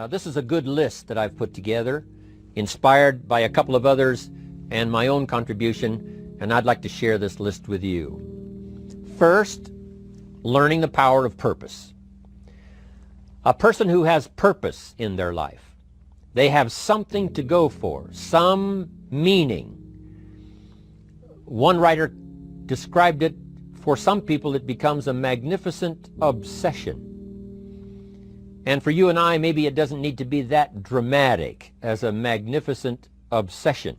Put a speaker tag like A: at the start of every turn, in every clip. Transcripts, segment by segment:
A: This is a good list that I've put together, inspired by a couple of others and my own contribution, and I'd like to share this list with you. First, learning the power of purpose. A person who has purpose in their life, they have something to go for, some meaning. One writer described it, for some people it becomes a magnificent obsession. And for you and I, maybe it doesn't need to be that dramatic as a magnificent obsession.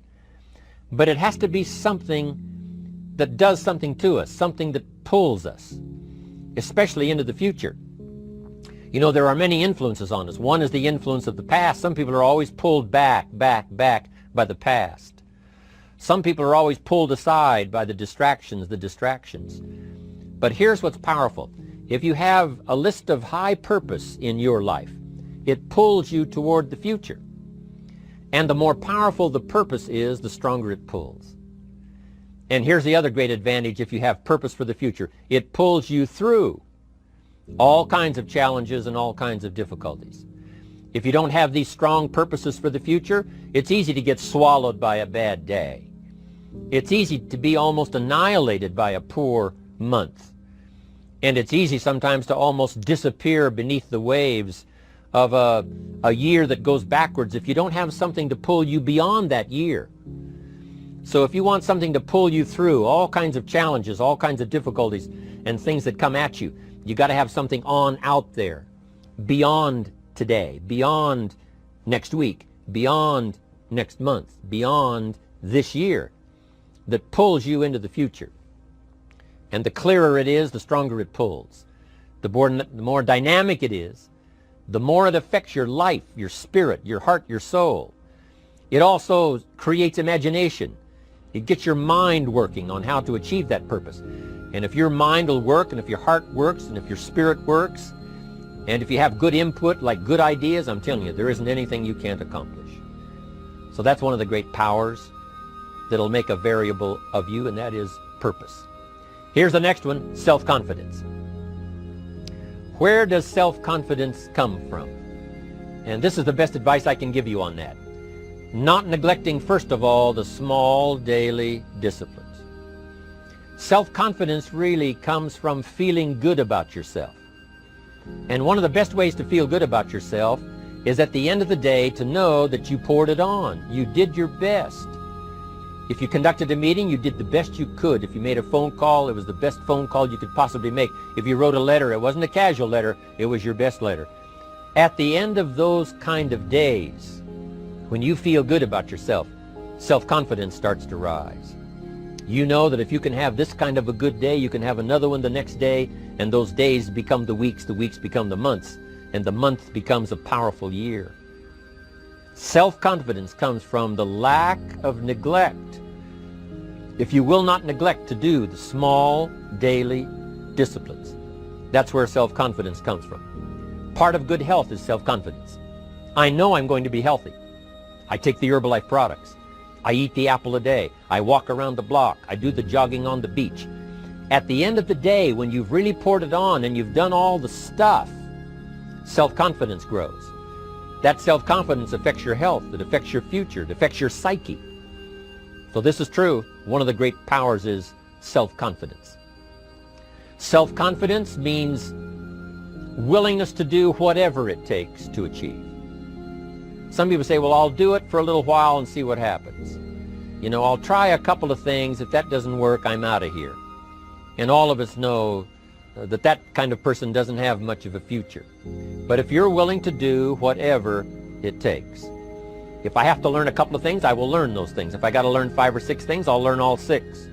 A: But it has to be something that does something to us, something that pulls us, especially into the future. You know, there are many influences on us. One is the influence of the past. Some people are always pulled back by the past. Some people are always pulled aside by the distractions. But here's what's powerful. If you have a list of high purpose in your life, it pulls you toward the future. And the more powerful the purpose is, the stronger it pulls. And here's the other great advantage if you have purpose for the future. It pulls you through all kinds of challenges and all kinds of difficulties. If you don't have these strong purposes for the future, it's easy to get swallowed by a bad day. It's easy to be almost annihilated by a poor month. And it's easy sometimes to almost disappear beneath the waves of a year that goes backwards if you don't have something to pull you beyond that year. So if you want something to pull you through all kinds of challenges, all kinds of difficulties and things that come at you, you got to have something on out there, beyond today, beyond next week, beyond next month, beyond this year, that pulls you into the future. And the clearer it is, the stronger it pulls. The more dynamic it is, the more it affects your life, your spirit, your heart, your soul. It also creates imagination. It gets your mind working on how to achieve that purpose. And if your mind will work, and if your heart works, and if your spirit works, and if you have good input, like good ideas, I'm telling you, there isn't anything you can't accomplish. So that's one of the great powers that'll make a variable of you, and that is purpose. Here's the next one, self-confidence. Where does self-confidence come from? And this is the best advice I can give you on that. Not neglecting, first of all, the small daily disciplines. Self-confidence really comes from feeling good about yourself. And one of the best ways to feel good about yourself is at the end of the day to know that you poured it on. You did your best. If you conducted a meeting, you did the best you could. If you made a phone call, it was the best phone call you could possibly make. If you wrote a letter, it wasn't a casual letter, it was your best letter. At the end of those kind of days, when you feel good about yourself, self-confidence starts to rise. You know that if you can have this kind of a good day, you can have another one the next day, and those days become the weeks become the months, and the month becomes a powerful year. Self-confidence comes from the lack of neglect. If you will not neglect to do the small daily disciplines, that's where self-confidence comes from. Part of good health is self-confidence. I know I'm going to be healthy. I take the Herbalife products. I eat the apple a day. I walk around the block. I do the jogging on the beach. At the end of the day, when you've really poured it on and you've done all the stuff, self-confidence grows. That self-confidence affects your health, it affects your future, it affects your psyche. So this is true. One of the great powers is self-confidence. Self-confidence means willingness to do whatever it takes to achieve. Some people say, well, I'll do it for a little while and see what happens. You know, I'll try a couple of things. If that doesn't work, I'm out of here. And all of us know that that kind of person doesn't have much of a future. But if you're willing to do whatever it takes, if I have to learn a couple of things, I will learn those things. If I got to learn 5 or 6 things, I'll learn all 6.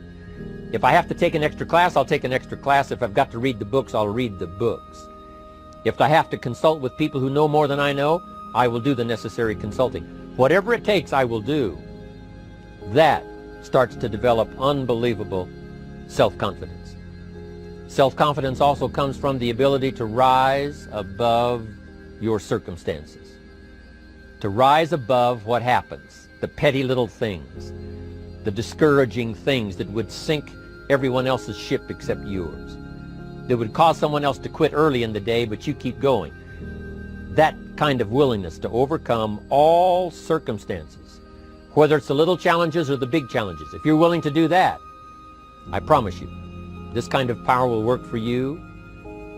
A: If I have to take an extra class, I'll take an extra class. If I've got to read the books, I'll read the books. If I have to consult with people who know more than I know, I will do the necessary consulting. Whatever it takes, I will do. That starts to develop unbelievable self-confidence. Self-confidence also comes from the ability to rise above your circumstances, to rise above what happens, the petty little things, the discouraging things that would sink everyone else's ship except yours, that would cause someone else to quit early in the day, but you keep going. that kind of willingness to overcome all circumstances, whether it's the little challenges or the big challenges. If you're willing to do that, I promise you, this kind of power will work for you,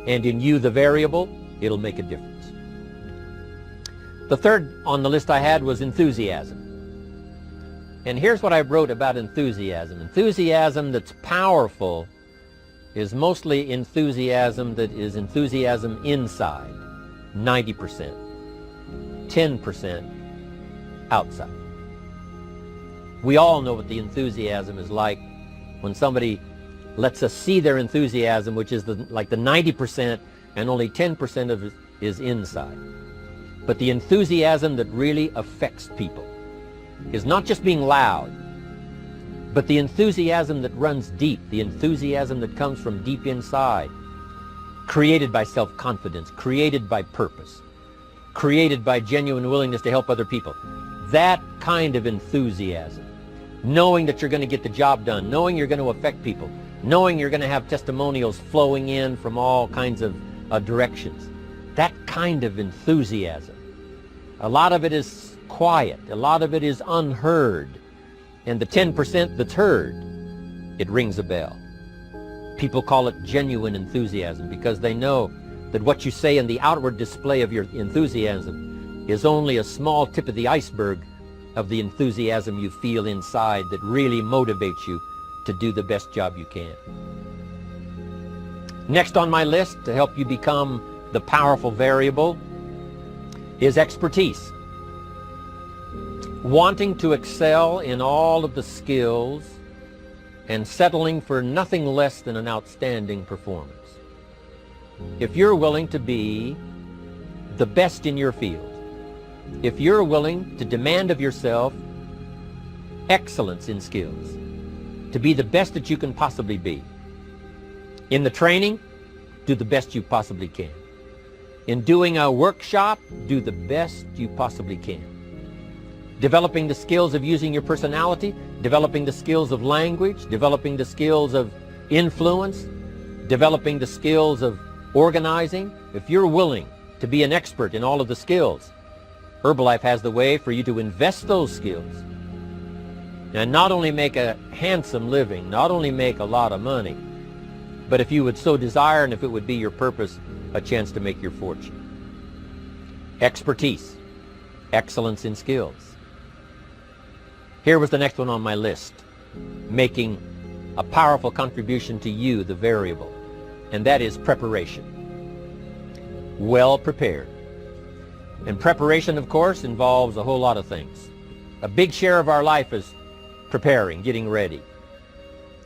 A: and in you, the variable, it'll make a difference. The third on the list I had was enthusiasm. And here's what I wrote about enthusiasm. Enthusiasm that's powerful is mostly enthusiasm that is enthusiasm inside, 90%, 10% outside. We all know what the enthusiasm is like when somebody lets us see their enthusiasm, which is like the 90%, and only 10% of it is inside. But the enthusiasm that really affects people is not just being loud, but the enthusiasm that runs deep, the enthusiasm that comes from deep inside, created by self-confidence, created by purpose, created by genuine willingness to help other people. That kind of enthusiasm, knowing that you're going to get the job done, knowing you're going to affect people, knowing you're going to have testimonials flowing in from all kinds of directions. That kind of enthusiasm. A lot of it is quiet. A lot of it is unheard. And the 10% that's heard, it rings a bell. People call it genuine enthusiasm because they know that what you say in the outward display of your enthusiasm is only a small tip of the iceberg of the enthusiasm you feel inside that really motivates you to do the best job you can. Next on my list to help you become the powerful variable is expertise. Wanting to excel in all of the skills and settling for nothing less than an outstanding performance. If you're willing to be the best in your field, if you're willing to demand of yourself excellence in skills, to be the best that you can possibly be. In the training, do the best you possibly can. In doing a workshop, do the best you possibly can. Developing the skills of using your personality, developing the skills of language, developing the skills of influence, developing the skills of organizing. If you're willing to be an expert in all of the skills, Herbalife has the way for you to invest those skills and not only make a handsome living, not only make a lot of money, but if you would so desire and if it would be your purpose, a chance to make your fortune. Expertise, excellence in skills. Here was the next one on my list, making a powerful contribution to you, the variable, and that is preparation. Well prepared. And preparation, of course, involves a whole lot of things. A big share of our life is preparing, getting ready.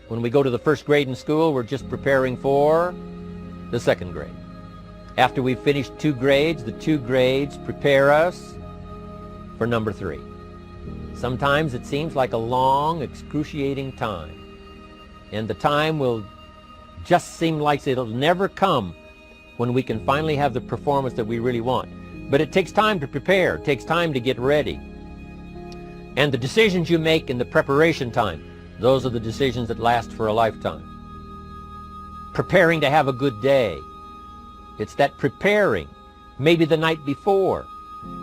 A: When we go to the first grade in school, we're just preparing for the second grade. After we've finished 2 grades, the 2 grades prepare us for number 3. Sometimes it seems like a long, excruciating time. And the time will just seem like it'll never come when we can finally have the performance that we really want. But it takes time to prepare. It takes time to get ready. And the decisions you make in the preparation time, those are the decisions that last for a lifetime. Preparing to have a good day. It's that preparing, maybe the night before,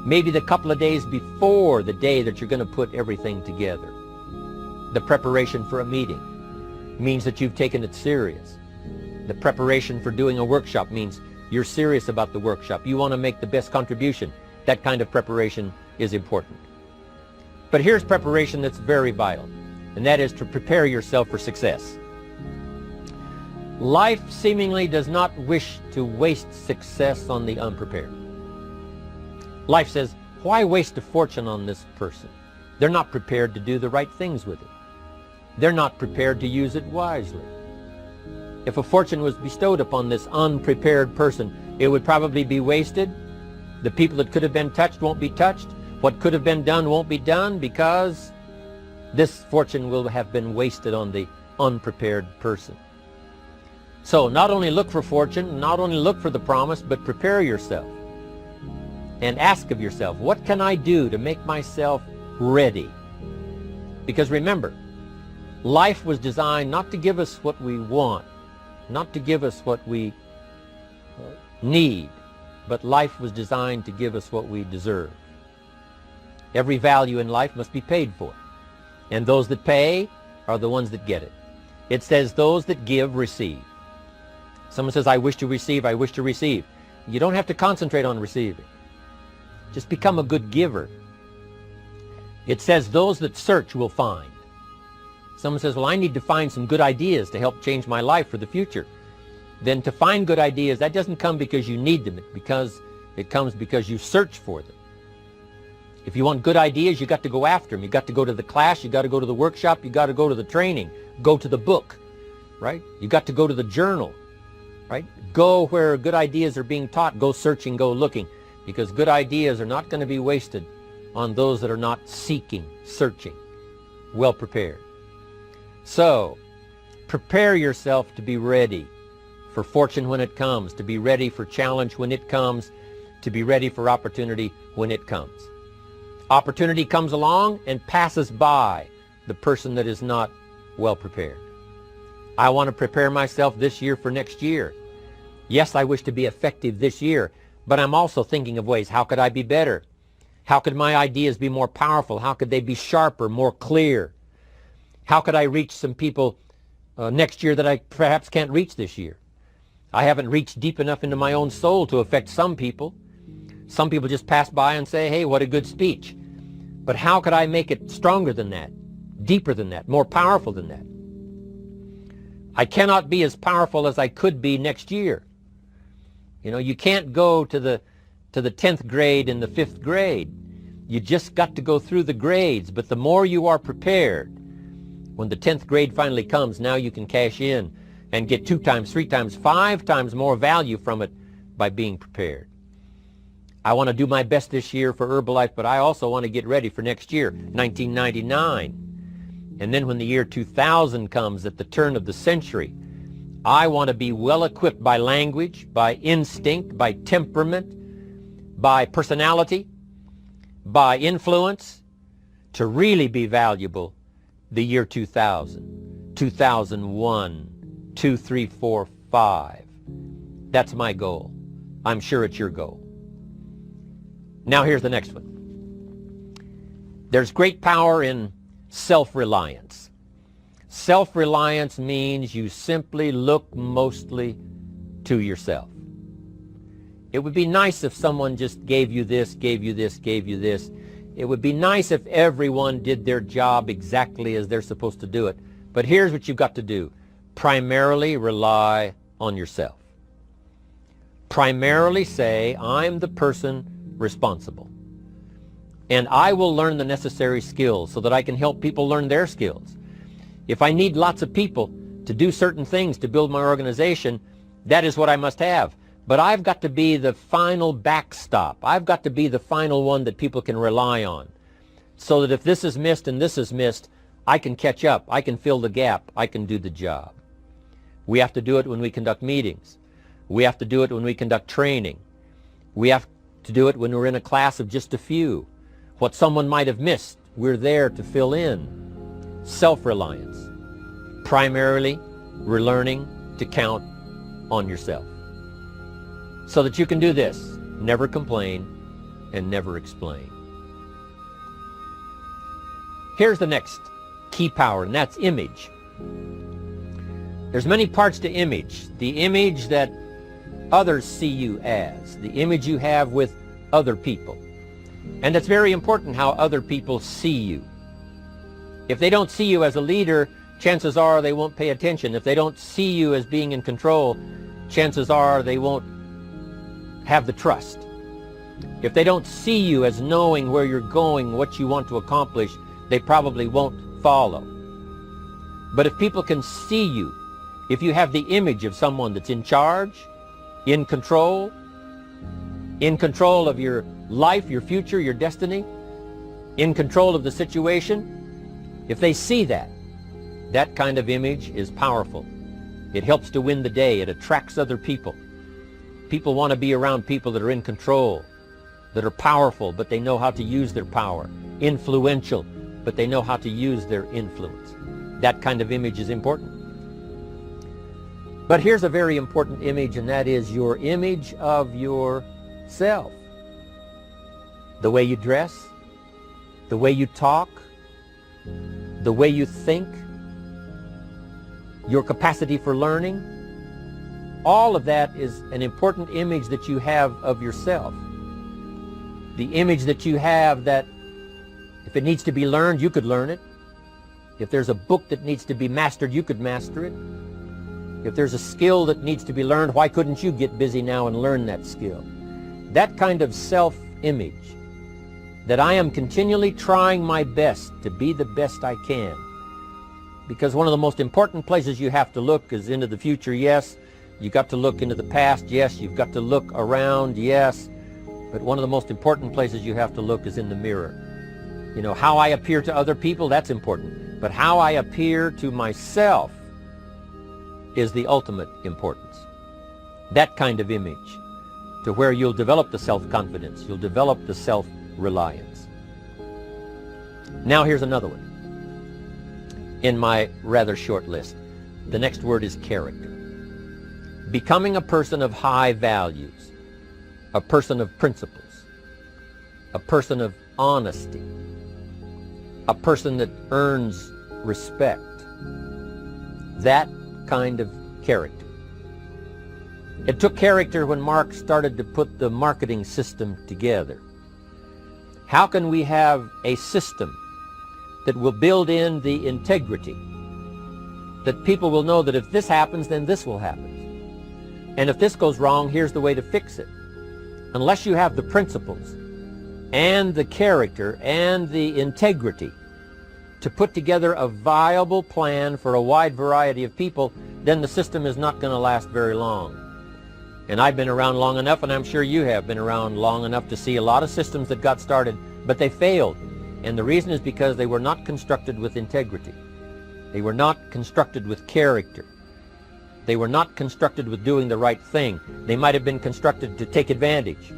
A: maybe the couple of days before the day that you're going to put everything together. The preparation for a meeting means that you've taken it serious. The preparation for doing a workshop means you're serious about the workshop. You want to make the best contribution. That kind of preparation is important. But here's preparation that's very vital, and that is to prepare yourself for success. Life seemingly does not wish to waste success on the unprepared. Life says, why waste a fortune on this person? They're not prepared to do the right things with it. They're not prepared to use it wisely. If a fortune was bestowed upon this unprepared person, it would probably be wasted. The people that could have been touched won't be touched. What could have been done won't be done because this fortune will have been wasted on the unprepared person. So not only look for fortune, not only look for the promise, but prepare yourself and ask of yourself, what can I do to make myself ready? Because remember, life was designed not to give us what we want, not to give us what we need, but life was designed to give us what we deserve. Every value in life must be paid for, and those that pay are the ones that get it. It says those that give receive. Someone says, I wish to receive, I wish to receive. You don't have to concentrate on receiving. Just become a good giver. It says those that search will find. Someone says, well, I need to find some good ideas to help change my life for the future. Then to find good ideas, that doesn't come because you need them. It comes because you search for them. If you want good ideas, you got to go after them. You got to go to the class, you got to go to the workshop, you got to go to the training, go to the book, right? You got to go to the journal, right? Go where good ideas are being taught. Go searching, go looking, because good ideas are not going to be wasted on those that are not seeking, searching, well prepared. So, prepare yourself to be ready for fortune when it comes, to be ready for challenge when it comes, to be ready for opportunity when it comes. Opportunity comes along and passes by the person that is not well prepared. I want to prepare myself this year for next year. Yes, I wish to be effective this year, but I'm also thinking of ways, how could I be better? How could my ideas be more powerful? How could they be sharper, more clear? How could I reach some people next year that I perhaps can't reach this year? I haven't reached deep enough into my own soul to affect some people. Some people just pass by and say, hey, what a good speech. But how could I make it stronger than that, deeper than that, more powerful than that? I cannot be as powerful as I could be next year. You know, you can't go to the 10th grade in the 5th grade. You just got to go through the grades. But the more you are prepared, when the 10th grade finally comes, now you can cash in and get 2 times, 3 times, 5 times more value from it by being prepared. I want to do my best this year for Herbalife, but I also want to get ready for next year, 1999. And then when the year 2000 comes, at the turn of the century, I want to be well equipped by language, by instinct, by temperament, by personality, by influence, to really be valuable the year 2000, 2001, 2, 3, 4, 5. That's my goal. I'm sure it's your goal. Now here's the next one. There's great power in self-reliance. Self-reliance means you simply look mostly to yourself. It would be nice if someone just gave you this, gave you this, gave you this. It would be nice if everyone did their job exactly as they're supposed to do it. But here's what you've got to do. Primarily rely on yourself. Primarily say, I'm the person responsible. And I will learn the necessary skills so that I can help people learn their skills. If I need lots of people to do certain things to build my organization, that is what I must have. But I've got to be the final backstop. I've got to be the final one that people can rely on, so that if this is missed and this is missed, I can catch up, I can fill the gap, I can do the job. We have to do it when we conduct meetings. We have to do it when we conduct training. We have to do it when we're in a class of just a few. What someone might have missed, we're there to fill in. Self-reliance. Primarily, we're learning to count on yourself, so that you can do this: never complain and never explain. Here's the next key power, and that's image. There's many parts to image. The image that others see you as, the image you have with other people. And it's very important how other people see you. If they don't see you as a leader, chances are they won't pay attention. If they don't see you as being in control, chances are they won't have the trust. If they don't see you as knowing where you're going, what you want to accomplish, they probably won't follow. But if people can see you, if you have the image of someone that's in charge, in control of your life, your future, your destiny, in control of the situation, if they see that, that kind of image is powerful. It helps to win the day. It attracts other people. People want to be around people that are in control, that are powerful, but they know how to use their power. Influential, but they know how to use their influence. That kind of image is important. But here's a very important image, and that is your image of your self. The way you dress, the way you talk, the way you think, your capacity for learning, all of that is an important image that you have of yourself. The image that you have that if it needs to be learned, you could learn it. If there's a book that needs to be mastered, you could master it. If there's a skill that needs to be learned, why couldn't you get busy now and learn that skill? That kind of self-image, that I am continually trying my best to be the best I can. Because one of the most important places you have to look is into the future, yes. You got to look into the past, yes. You've got to look around, yes. But one of the most important places you have to look is in the mirror. You know, how I appear to other people, that's important. But how I appear to myself is the ultimate importance. That kind of image, to where you'll develop the self-confidence, you'll develop the self-reliance. Now here's another one in my rather short list. The next word is character. Becoming a person of high values, a person of principles, a person of honesty, a person that earns respect. That kind of character. It took character when Mark started to put the marketing system together. How can we have a system that will build in the integrity, that people will know that if this happens, then this will happen. And if this goes wrong, here's the way to fix it. Unless you have the principles and the character and the integrity to put together a viable plan for a wide variety of people, then the system is not going to last very long. And I've been around long enough, and I'm sure you have been around long enough to see a lot of systems that got started, but they failed. And the reason is because they were not constructed with integrity. They were not constructed with character. They were not constructed with doing the right thing. They might have been constructed to take advantage.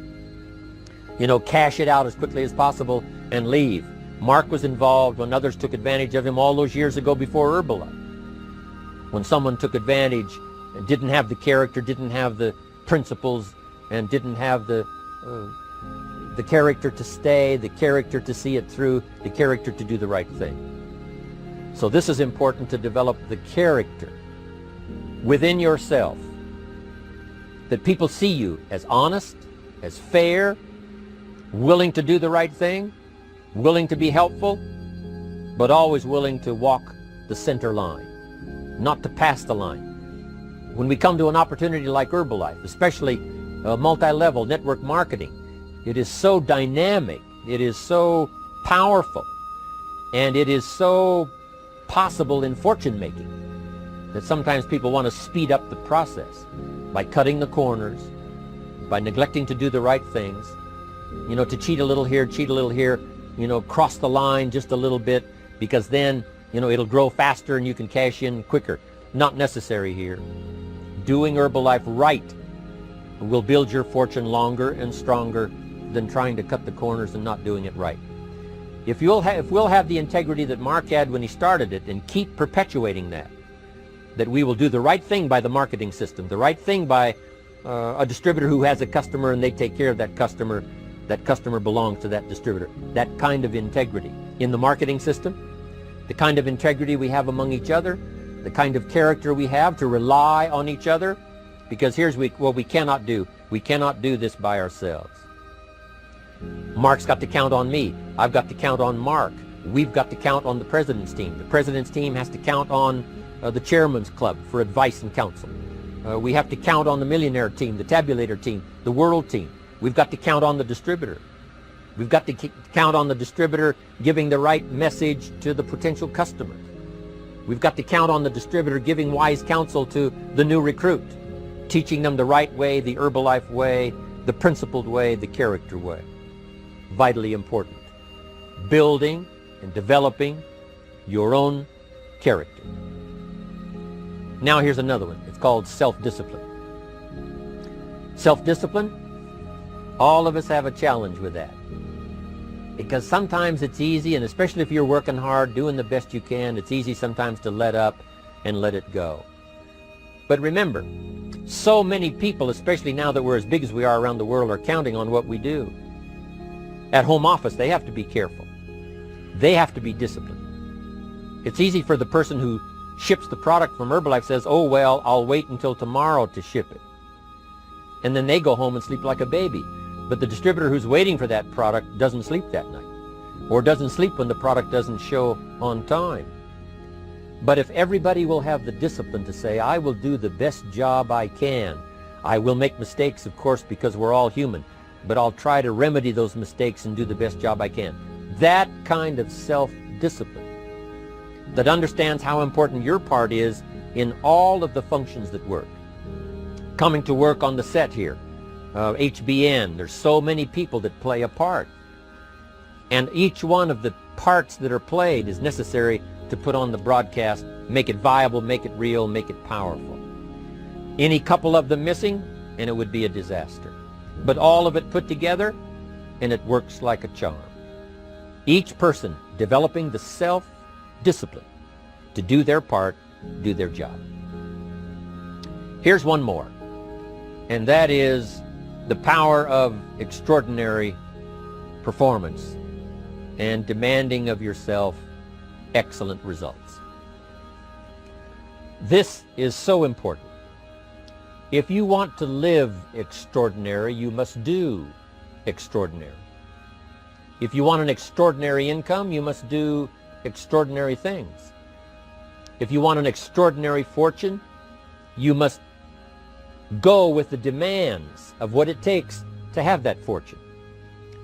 A: You know, cash it out as quickly as possible and leave. Mark was involved when others took advantage of him all those years ago before Herbalife. When someone took advantage and didn't have the character, didn't have the principles, and didn't have the character to stay, the character to see it through, the character to do the right thing. So this is important, to develop the character within yourself, that people see you as honest, as fair, willing to do the right thing, willing to be helpful, but always willing to walk the center line, not to pass the line. When we come to an opportunity like Herbalife, especially multi-level network marketing, it is so dynamic, it is so powerful, and it is so possible in fortune making that sometimes people want to speed up the process by cutting the corners, by neglecting to do the right things, you know, to cheat a little here, you know, cross the line just a little bit, because then, you know, it'll grow faster and you can cash in quicker. Not necessary here. Doing Herbalife right will build your fortune longer and stronger than trying to cut the corners and not doing it right. If we'll have the integrity that Mark had when he started it, and keep perpetuating that we will do the right thing by the marketing system, the right thing by a distributor who has a customer and they take care of that customer belongs to that distributor. That kind of integrity in the marketing system, the kind of integrity we have among each other, the kind of character we have to rely on each other, because here's what we cannot do. We cannot do this by ourselves. Mark's got to count on me. I've got to count on Mark. We've got to count on the president's team. The president's team has to count on the chairman's club for advice and counsel. We have to count on the millionaire team, the tabulator team, the world team. We've got to count on the distributor. We've got to count on the distributor giving the right message to the potential customer. We've got to count on the distributor giving wise counsel to the new recruit, teaching them the right way, the Herbalife way, the principled way, the character way. Vitally important. Building and developing your own character. Now here's another one. It's called self-discipline. Self-discipline, all of us have a challenge with that. Because sometimes it's easy, and especially if you're working hard, doing the best you can, it's easy sometimes to let up and let it go. But remember, so many people, especially now that we're as big as we are around the world, are counting on what we do. At home office, they have to be careful. They have to be disciplined. It's easy for the person who ships the product from Herbalife says, oh, well, I'll wait until tomorrow to ship it. And then they go home and sleep like a baby. But the distributor who's waiting for that product doesn't sleep that night, or doesn't sleep when the product doesn't show on time. But if everybody will have the discipline to say, I will do the best job I can. I will make mistakes, of course, because we're all human, but I'll try to remedy those mistakes and do the best job I can. That kind of self-discipline that understands how important your part is in all of the functions that work. Coming to work on the set here, HBN, there's so many people that play a part. And each one of the parts that are played is necessary to put on the broadcast, make it viable, make it real, make it powerful. Any couple of them missing, and it would be a disaster. But all of it put together, and it works like a charm. Each person developing the self-discipline to do their part, do their job. Here's one more, and that is the power of extraordinary performance and demanding of yourself excellent results. This is so important. If you want to live extraordinary, you must do extraordinary. If you want an extraordinary income, you must do extraordinary things. If you want an extraordinary fortune, you must go with the demands of what it takes to have that fortune.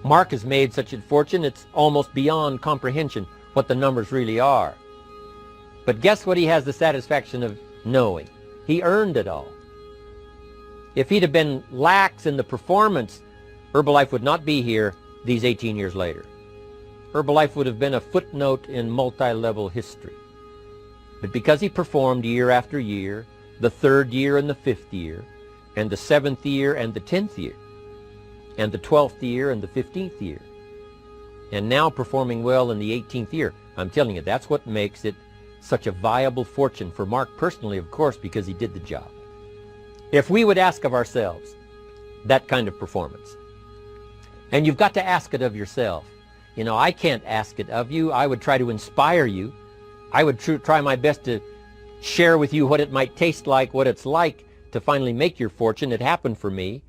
A: Mark has made such a fortune, it's almost beyond comprehension what the numbers really are. But guess what he has the satisfaction of knowing? He earned it all. If he'd have been lax in the performance, Herbalife would not be here these 18 years later. Herbalife would have been a footnote in multi-level history. But because he performed year after year, the 3rd year and the 5th year, and the 7th year and the 10th year, and the 12th year and the 15th year, and now performing well in the 18th year, I'm telling you, that's what makes it such a viable fortune for Mark personally, of course, because he did the job. If we would ask of ourselves that kind of performance, and you've got to ask it of yourself. You know, I can't ask it of you. I would try to inspire you. I would try my best to share with you what it might taste like, what it's like to finally make your fortune. It happened for me.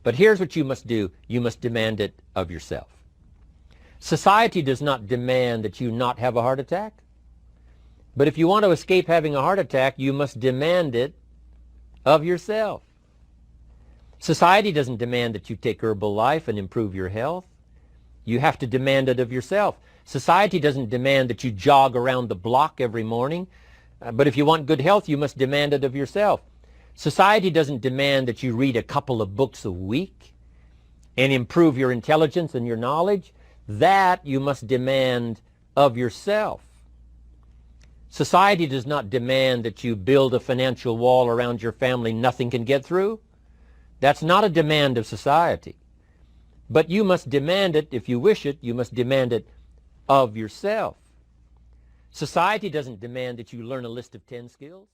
A: But here's what you must do. You must demand it of yourself. Society does not demand that you not have a heart attack. But if you want to escape having a heart attack, you must demand it of yourself. Society doesn't demand that you take Herbalife and improve your health. You have to demand it of yourself. Society doesn't demand that you jog around the block every morning. But if you want good health, you must demand it of yourself. Society doesn't demand that you read a couple of books a week and improve your intelligence and your knowledge. That you must demand of yourself. Society does not demand that you build a financial wall around your family nothing can get through. That's not a demand of society. But you must demand it, if you wish it, you must demand it of yourself. Society doesn't demand that you learn a list of 10 skills.